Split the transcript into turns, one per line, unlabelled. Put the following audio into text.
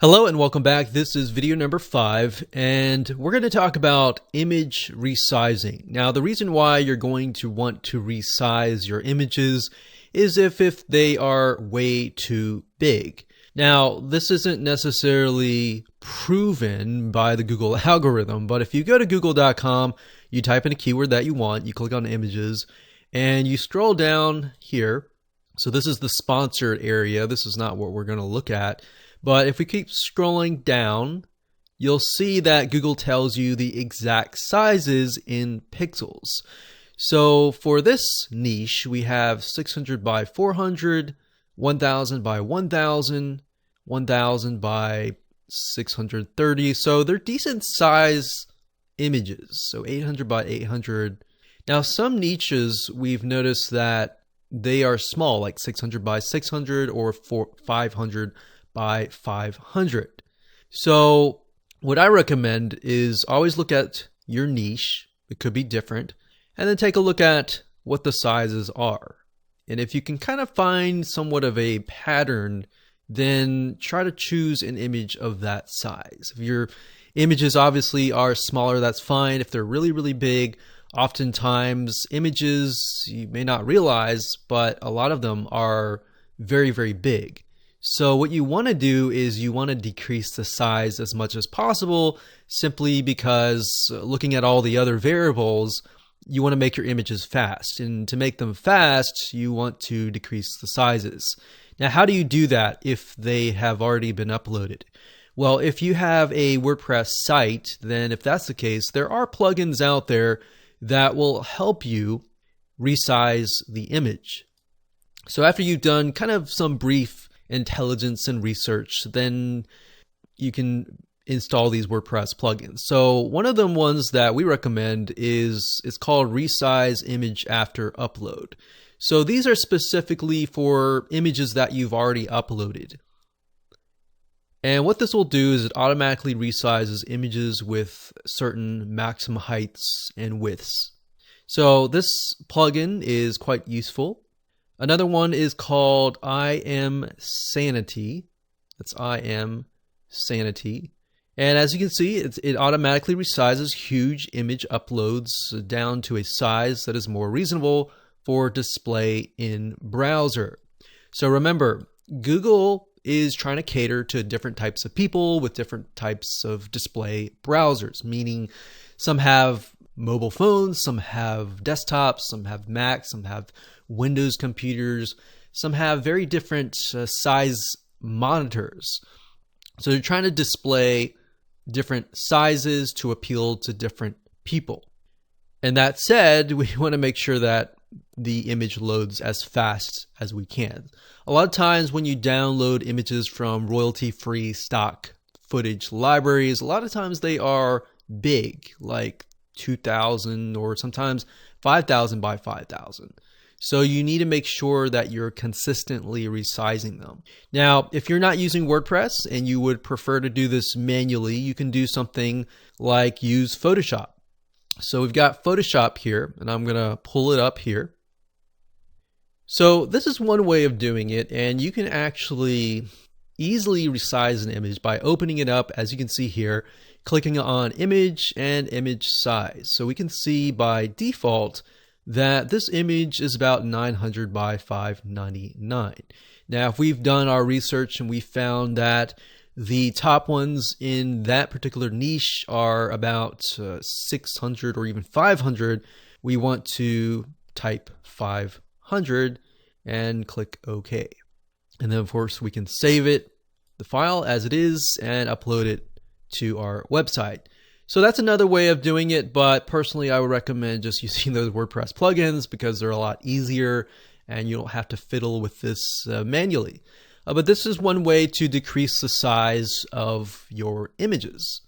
Hello and welcome back. This is video number 5 and we're going to talk about image resizing. Now the reason why you're going to want to resize your images is if they are way too big. Now this isn't necessarily proven by the Google algorithm, but if you go to google.com, you type in a keyword that you want, you click on images and you scroll down here. So this is the sponsored area. This is not what we're going to look at. But if we keep scrolling down, you'll see that Google tells you the exact sizes in pixels. So for this niche, we have 600 by 400, 1000 by 1000, 1000 by 630. So they're decent size images. So 800 by 800. Now some niches we've noticed that they are small, like 600 by 600 or 500 by 500. So what I recommend is always look at your niche. It could be different. And then take a look at what the sizes are. And if you can kind of find somewhat of a pattern, then try to choose an image of that size. If your images obviously are smaller, that's fine. If they're really, really big, oftentimes images you may not realize, but a lot of them are very, very big. So what you want to do is you want to decrease the size as much as possible, simply because looking at all the other variables, you want to make your images fast. And to make them fast, you want to decrease the sizes. Now, how do you do that if they have already been uploaded? Well, if you have a WordPress site, then if that's the case, there are plugins out there that will help you resize the image. So after you've done kind of some brief intelligence and research, then you can install these WordPress plugins. So one of the ones that we recommend is it's called Resize Image After Upload. So these are specifically for images that you've already uploaded. And what this will do is it automatically resizes images with certain maximum heights and widths. So this plugin is quite useful. Another one is called GImageSeo. That's GImageSeo. And as you can see, it automatically resizes huge image uploads down to a size that is more reasonable for display in browser. So remember, Google is trying to cater to different types of people with different types of display browsers, meaning some have mobile phones, some have desktops, some have Macs, some have Windows computers, some have very different size monitors. So they're trying to display different sizes to appeal to different people. And that said, we want to make sure that the image loads as fast as we can. A lot of times when you download images from royalty-free stock footage libraries, a lot of times they are big, like 2,000 or sometimes 5,000 by 5,000. So you need to make sure that you're consistently resizing them. Now, if you're not using WordPress and you would prefer to do this manually, you can do something like use Photoshop. So we've got Photoshop here, and I'm going to pull it up here. So this is one way of doing it, and you can actually easily resize an image by opening it up, as you can see here, clicking on image and image size. So we can see by default that this image is about 900 by 599. Now, if we've done our research and we found that the top ones in that particular niche are about 600 or even 500, we want to type 500 and click OK. And then of course we can save it, the file as it is, and upload it to our website. So that's another way of doing it, but personally I would recommend just using those WordPress plugins because they're a lot easier and you don't have to fiddle with this manually. But this is one way to decrease the size of your images.